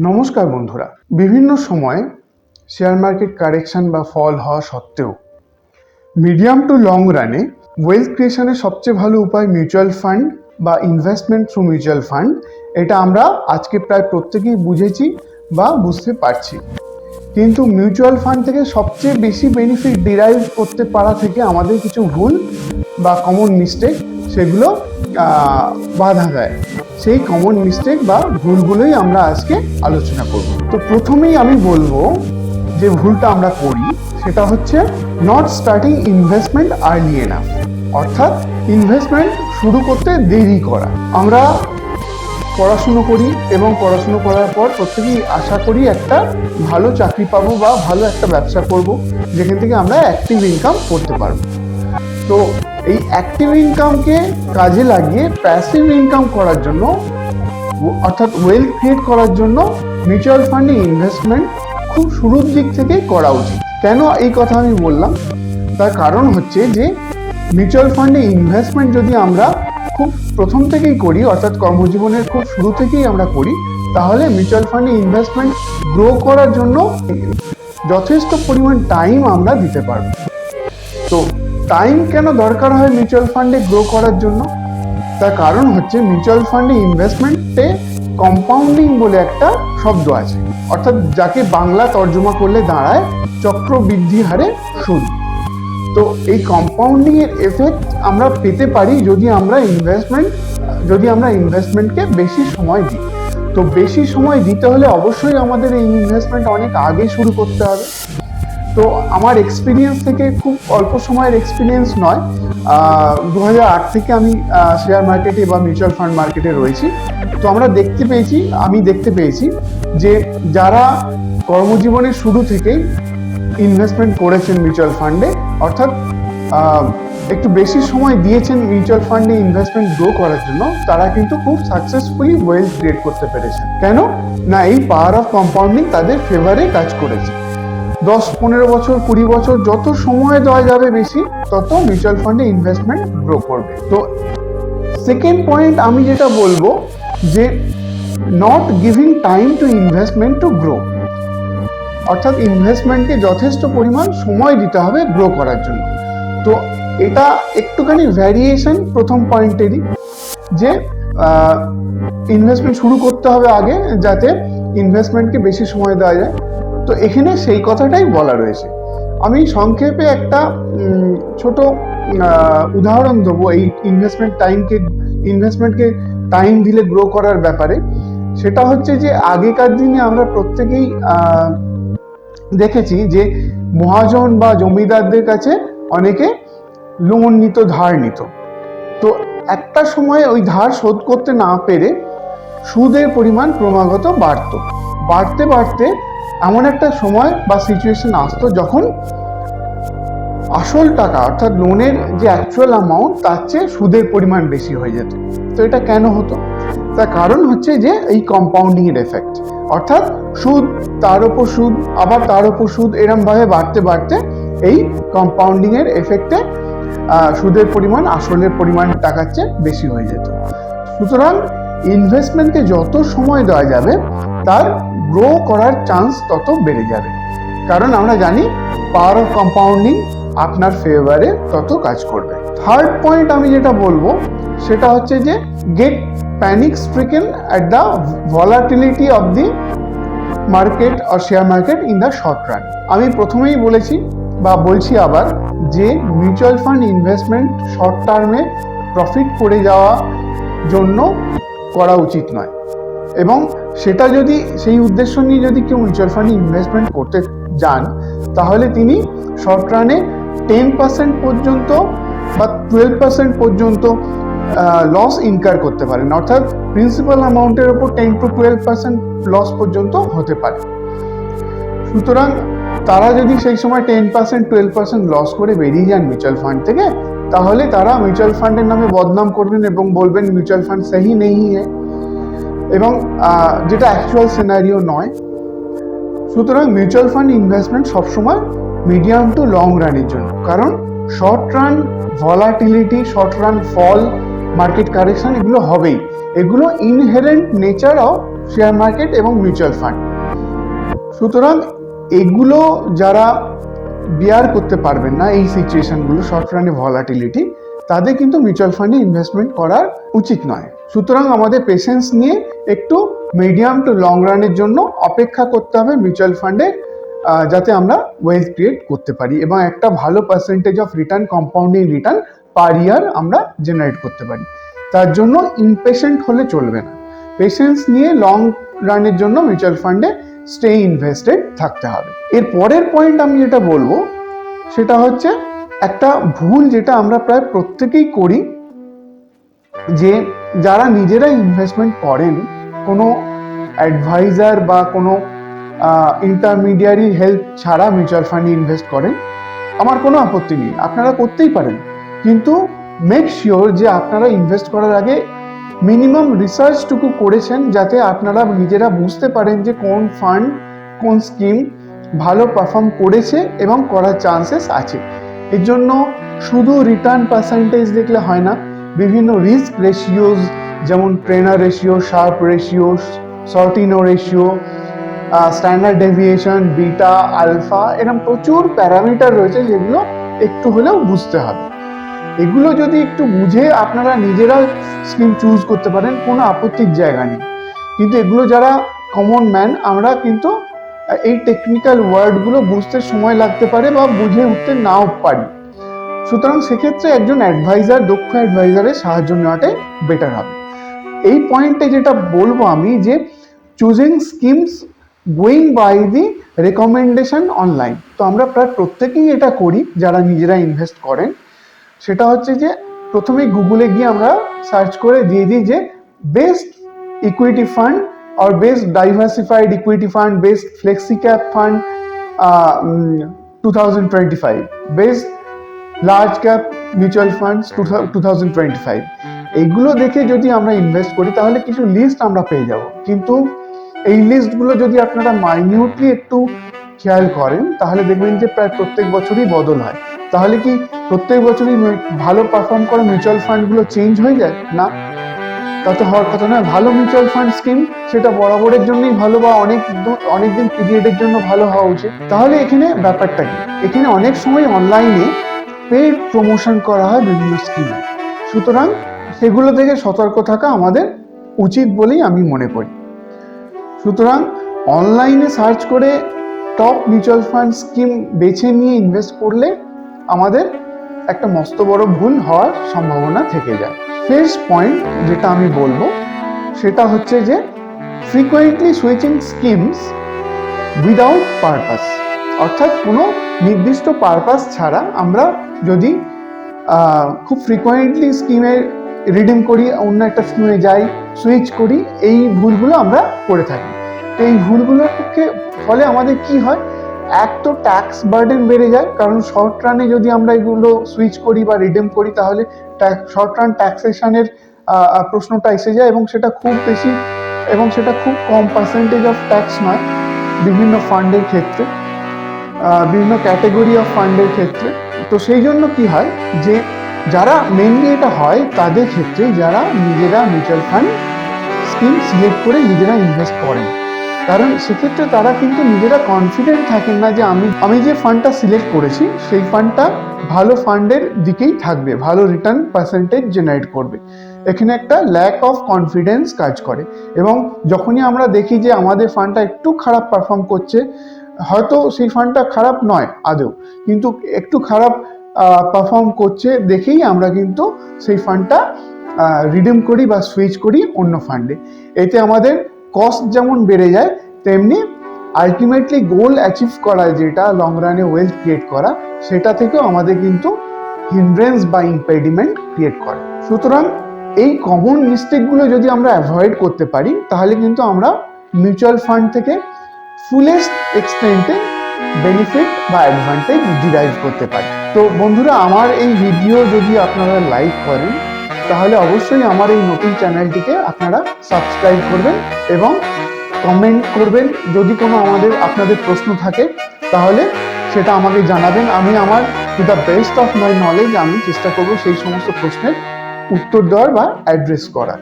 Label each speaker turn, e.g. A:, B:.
A: নমস্কার বন্ধুরা। বিভিন্ন সময়ে শেয়ার মার্কেট কারেকশন বা ফল হওয়া সত্ত্বেও মিডিয়াম টু লং রানে ওয়েলথ ক্রিয়েশনের সবচেয়ে ভালো উপায় মিউচুয়াল ফান্ড বা ইনভেস্টমেন্ট থ্রু মিউচুয়াল ফান্ড। এটা আমরা আজকে প্রায় প্রত্যেকেই বুঝেছি বা বুঝতে পারছি, কিন্তু মিউচুয়াল ফান্ড থেকে সবচেয়ে বেশি বেনিফিট ডিরাইভ করতে পারা থেকে আমাদের কিছু ভুল বা কমন মিস্টেক সেগুলো বাধা দেয়। সেই কমন মিস্টেক বা ভুলগুলোই আমরা আজকে আলোচনা করব। তো প্রথমেই আমি বলবো যে ভুলটা আমরা করি সেটা হচ্ছে not starting investment early enough, অর্থাৎ ইনভেস্টমেন্ট শুরু করতে দেরি করা। আমরা পড়াশুনো করি এবং পড়াশুনো করার পর প্রত্যেকেই আশা করি একটা ভালো চাকরি পাবো বা ভালো একটা ব্যবসা করব, যেখান থেকে আমরা অ্যাক্টিভ ইনকাম করতে পারবো। তো এই অ্যাক্টিভ ইনকামকে কাজে লাগিয়ে প্যাসিভ ইনকাম করার জন্য, অর্থাৎ ওয়েলথ ক্রিয়েট করার জন্য মিউচুয়াল ফান্ডে ইনভেস্টমেন্ট খুব শুরুর দিক থেকে করা উচিত। কেন এই কথা আমি বললাম, তার কারণ হচ্ছে যে মিউচুয়াল ফান্ডে ইনভেস্টমেন্ট যদি আমরা খুব প্রথম থেকেই করি, অর্থাৎ কর্মজীবনের খুব শুরু থেকেই আমরা করি, তাহলে মিউচুয়াল ফান্ডে ইনভেস্টমেন্ট গ্রো করার জন্য যথেষ্ট পরিমাণ টাইম আমরা দিতে পারবো। তো টাইম কেন দরকার হয় মিউচুয়াল ফান্ডে গ্রো করার জন্য? তার কারণ হচ্ছে মিউচুয়াল ফান্ডে ইনভেস্টমেন্টে কম্পাউন্ডিং বলে একটা শব্দ আছে, অর্থাৎ যাকে বাংলা তর্জমা করলে দাঁড়ায় চক্রবৃদ্ধি হারে সুদ। তো এই কম্পাউন্ডিং এর এফেক্ট আমরা পেতে পারি যদি আমরা ইনভেস্টমেন্টকে বেশি সময় দিই। তো বেশি সময় দিতে হলে অবশ্যই আমাদের এই ইনভেস্টমেন্ট অনেক আগে শুরু করতে হবে। তো আমার এক্সপিরিয়েন্স থেকে, খুব অল্প সময়ের এক্সপিরিয়েন্স নয়, 2008 থেকে আমি শেয়ার মার্কেটে বা মিউচুয়াল ফান্ড মার্কেটে রয়েছি। তো আমি দেখতে পেয়েছি যে যারা কর্মজীবনের শুরু থেকেই ইনভেস্টমেন্ট করেছেন মিউচুয়াল ফান্ডে, অর্থাৎ একটু বেশি সময় দিয়েছেন মিউচুয়াল ফান্ডে ইনভেস্টমেন্ট গ্রো করার জন্য, তারা কিন্তু খুব সাকসেসফুলি ওয়েলথ ক্রিয়েট করতে পেরেছেন। কেন না, এই পাওয়ার অফ কম্পাউন্ডিং তাদের ফেভারে কাজ করেছে। 10-15 বছর 20 বছর যত সময় দেওয়া যাবে বেশি, তত মিউচুয়াল ফান্ডে ইনভেস্টমেন্ট গ্রো করবে। তো সেকেন্ড পয়েন্ট আমি যেটা বলবো যে not giving time to investment to grow, অর্থাৎ ইনভেস্টমেন্টকে যথেষ্ট পরিমাণ সময় দিতে হবে গ্রো করার জন্য। তো এটা একটুখানি ভ্যারিয়েশন প্রথম পয়েন্টেরই, যে ইনভেস্টমেন্ট শুরু করতে হবে আগে যাতে ইনভেস্টমেন্টকে বেশি সময় দেওয়া যায়। তো এখানে সেই কথাটাই বলা রয়েছে। আমি সংক্ষেপে একটা ছোট উদাহরণ দেবো এই ইনভেস্টমেন্টকে টাইম দিলে গ্রো করার ব্যাপারে। সেটা হচ্ছে যে আগেকার দিনে আমরা প্রত্যেকেই দেখেছি যে মহাজন বা জমিদারদের কাছে অনেকে লোন নিত, ধার নিত। তো একটা সময় ওই ধার শোধ করতে না পেরে সুদের পরিমাণ ক্রমাগত বাড়তে বাড়তে এমন একটা সময় বা সিচুয়েশন আসতো যখন আসল টাকা, অর্থাৎ লোনের যে অ্যাকচুয়াল অ্যামাউন্ট, তার চেয়ে সুদের পরিমাণ বেশি হয়ে যেত। তো এটা কেন হতো? তার কারণ হচ্ছে যে এই কম্পাউন্ডিং এর এফেক্ট, অর্থাৎ সুদ তার উপর সুদ আবার তার উপর সুদ, এরম ভাবে বাড়তে বাড়তে এই কম্পাউন্ডিং এর এফেক্টে সুদের পরিমাণ আসলের পরিমাণ টাকার চেয়ে বেশি হয়ে যেত। সুতরাং ইনভেস্টমেন্টকে যত সময় দেওয়া যাবে তার গ্রো করার চান্স তত বেড়ে যাবে, কারণ আমরা জানি পাওয়ার অফ কম্পাউন্ডিং আপনার ফেভারে তত কাজ করবে। থার্ড পয়েন্ট আমি যেটা বলবো সেটা হচ্ছে যে get panic stricken at the volatility of the market or share market in the short run. আমি প্রথমেই বলেছি বা বলছি আবার যে মিউচুয়াল ফান্ড ইনভেস্টমেন্ট শর্ট টার্মে প্রফিট করে যাওয়া জন্য করা উচিত নয়, এবং সেটা যদি সেই উদ্দেশ্য নিয়ে যদি কেউ মিউচুয়াল ফান্ডে ইনভেস্টমেন্ট করতে যান, তাহলে তিনি শর্ট রানে 10% পর্যন্ত বা 12% পর্যন্ত লস ইনকার করতে পারেন, অর্থাৎ প্রিন্সিপাল অ্যামাউন্টের উপর 10 to 12% লস পর্যন্ত হতে পারে। সুতরাং তারা যদি সেই সময় 10% 12% লস করে বেরিয়ে যান মিউচুয়াল ফান্ড থেকে, তাহলে তারা মিউচুয়াল ফান্ডের নামে বদনাম করবেন এবং বলবেন মিউচুয়াল ফান্ড সহি নেই হ্যায়, এবং যেটা অ্যাকচুয়াল সিনারিও নয়। সুতরাং মিউচুয়াল ফান্ড ইনভেস্টমেন্ট সবসময় মিডিয়াম টু লং রানের জন্য, কারণ short run volatility, short run fall, market correction এগুলো হবেই, এগুলো inherent nature of share market এবং মিউচুয়াল ফান্ড। সুতরাং এগুলো যারা বিয়ার করতে পারবেন না, এই সিচুয়েশনগুলো শর্ট রানে ভলাটিলিটি, তাদের কিন্তু মিউচুয়াল ফান্ডে ইনভেস্টমেন্ট করা উচিত নয়। সুতরাং আমাদের পেশেন্স নিয়ে একটু মিডিয়াম টু লং রানের জন্য অপেক্ষা করতে হবে মিউচুয়াল ফান্ডে, যাতে আমরা ওয়েলথ ক্রিয়েট করতে পারি এবং একটা ভালো percentage of return, compounding return per year আমরা জেনারেট করতে পারি। তার জন্য ইমপেশেন্ট হলে চলবে না, পেশেন্স নিয়ে লং রানের জন্য মিউচুয়াল ফান্ডে স্টে ইনভেস্টেড থাকতে হবে। এর পরের পয়েন্ট আমি যেটা বলবো সেটা হচ্ছে একটা ভুল যেটা আমরা প্রায় প্রত্যেকেই করি, যে যারা নিজেরা ইনভেস্টমেন্ট করেন, কোনো অ্যাডভাইজার বা কোনো ইন্টারমিডিয়ারি হেল্প ছাড়া মিউচুয়াল ফান্ডে ইনভেস্ট করেন, আমার কোনো আপত্তি নেই, আপনারা করতেই পারেন, কিন্তু মেক শিওর যে আপনারা ইনভেস্ট করার আগে মিনিমাম রিসার্চটুকু করেছেন, যাতে আপনারা নিজেরা বুঝতে পারেন যে কোন ফান্ড, কোন স্কিম ভালো পারফর্ম করেছে এবং করার চান্সেস আছে। এর জন্য শুধু রিটার্ন পার্সেন্টেজ দেখলে হয় না, বিভিন্ন রিস্ক রেশিওজ যেমন Treynor ratio, Sharpe ratio, Sortino ratio, standard deviation, beta, alpha, এরকম প্রচুর প্যারামিটার রয়েছে যেগুলো একটু হলেও বুঝতে হবে। এগুলো যদি একটু বুঝে আপনারা নিজেরা স্কিম চুজ করতে পারেন, কোনো আপত্তির জায়গা নেই। কিন্তু এগুলো যারা কমন ম্যান, আমরা কিন্তু এই টেকনিক্যাল ওয়ার্ডগুলো বুঝতে সময় লাগতে পারে বা বুঝে উঠতে নাও পারি। সুতরাং সেক্ষেত্রে একজন অ্যাডভাইজার, দক্ষ অ্যাডভাইজারের সাহায্য নেওয়াটাই বেটার হবে। এই পয়েন্টে যেটা বলবো আমি, যে choosing schemes going by the recommendation online, তো আমরা প্রায় প্রত্যেকেই এটা করি যারা নিজেরা ইনভেস্ট করেন। সেটা হচ্ছে যে প্রথমে গুগলে গিয়ে আমরা সার্চ করে দিয়ে দিই যে best equity fund or best diversified equity fund, best flexi cap fund 2025, best large cap mutual funds 2025, এইগুলো দেখে যদি আমরা ইনভেস্ট করি তাহলে কিছু লিস্ট আমরা পেয়ে যাব। কিন্তু এই লিস্টগুলো যদি আপনারা মাইনিউটলি একটু খেয়াল করেন তাহলে দেখবেন যে প্রায় প্রত্যেক বছরই বদল হয়। তাহলে কি প্রত্যেক বছরই ভালো পারফর্ম করা মিউচুয়াল ফান্ডগুলো চেঞ্জ হয়ে যায়? না, তা তো হওয়ার কথা নয়। ভালো মিউচুয়াল ফান্ড স্কিম সেটা বরাবরের জন্যই ভালো বা অনেকদিন পিরিয়ডের জন্য ভালো হওয়া উচিত। তাহলে এখানে ব্যাপারটা কি, এখানে অনেক সময় অনলাইনে পেইড প্রমোশন করা হয় বিভিন্ন স্কিমে, সুতরাং সেগুলো থেকে সতর্ক থাকা আমাদের উচিত বলেই আমি মনে করি। সুতরাং অনলাইনে সার্চ করে টপ মিউচুয়াল ফান্ড স্কিম বেছে নিয়ে ইনভেস্ট করলে আমাদের একটা মস্ত বড় ভুল হওয়ার সম্ভাবনা থেকে যায়। ফার্স্ট পয়েন্ট যেটা আমি বলবো সেটা হচ্ছে যে frequently switching schemes without purpose, অর্থাৎ কোনো নির্দিষ্ট পারপাস ছাড়া আমরা যদি খুব ফ্রিকোয়েন্টলি স্কিমে রিডিম করি, অন্য একটা স্কিমে যাই, সুইচ করি, এই ভুলগুলো আমরা করে থাকি। তো এই ভুলগুলোর ফলে আমাদের কি হয়, এক তো ট্যাক্স বার্ডেন বেড়ে যায়, কারণ শর্ট রানে যদি আমরা এগুলো সুইচ করি বা রিডিম করি তাহলে শর্ট রান ট্যাক্সেশনের প্রশ্নটা এসে যায়, এবং সেটা খুব বেশি এবং সেটা খুব কম পার্সেন্টেজ অফ ট্যাক্স নয় বিভিন্ন ফান্ডের ক্ষেত্রে, বিভিন্ন ক্যাটেগরি অফ ফান্ডের ক্ষেত্রে। তো সেই জন্য কি হয় যে যারা মেনলি এটা হয় তাদের ক্ষেত্রে যারা নিজেরা মিউচুয়াল ফান্ড স্কিম সিলেক্ট করে নিজেরা ইনভেস্ট করেন, কারণ সেক্ষেত্রে তারা কিন্তু নিজেরা কনফিডেন্ট থাকেন না যে আমি যে ফান্ডটা সিলেক্ট করেছি সেই ফান্ডটা ভালো ফান্ডের দিকেই থাকবে, ভালো রিটার্ন পার্সেন্টেজ জেনারেট করবে। এখানে একটা ল্যাক অফ কনফিডেন্স কাজ করে, এবং যখনই আমরা দেখি যে আমাদের ফান্ডটা একটু খারাপ পারফর্ম করছে, হয়তো সেই ফান্ডটা খারাপ নয় আদৌ, কিন্তু একটু খারাপ পারফর্ম করছে দেখেই আমরা কিন্তু সেই ফান্ডটা রিডিম করি বা সুইচ করি অন্য ফান্ডে। এতে আমাদের কস্ট যেমন বেড়ে যায়, তেমনি আলটিমেটলি গোল অ্যাচিভ করা, যেটা লং রানে ওয়েলথ ক্রিয়েট করা, সেটা থেকেও আমাদের কিন্তু হিন্ড্রেন্স বা ইম্পেডিমেন্ট ক্রিয়েট করে। সুতরাং এই কমন মিস্টেকগুলো যদি আমরা অ্যাভয়েড করতে পারি তাহলে কিন্তু আমরা মিউচুয়াল ফান্ড থেকে ফুলেস্ট এক্সটেন্টে বেনিফিট বা অ্যাডভান্টেজ ডিরাইভ করতে পারি। তো বন্ধুরা, আমার এই ভিডিও যদি আপনারা লাইক করেন তাহলে অবশ্যই আমার এই নতুন চ্যানেলটিকে আপনারা সাবস্ক্রাইব করবেন এবং কমেন্ট করবেন। যদি কোনো আপনাদের প্রশ্ন থাকে তাহলে সেটা আমাকে জানাবেন। আমি আমার to the best of my knowledge আমি চেষ্টা করব সেই সমস্ত প্রশ্নের উত্তর দেওয়ার বা অ্যাড্রেস করার।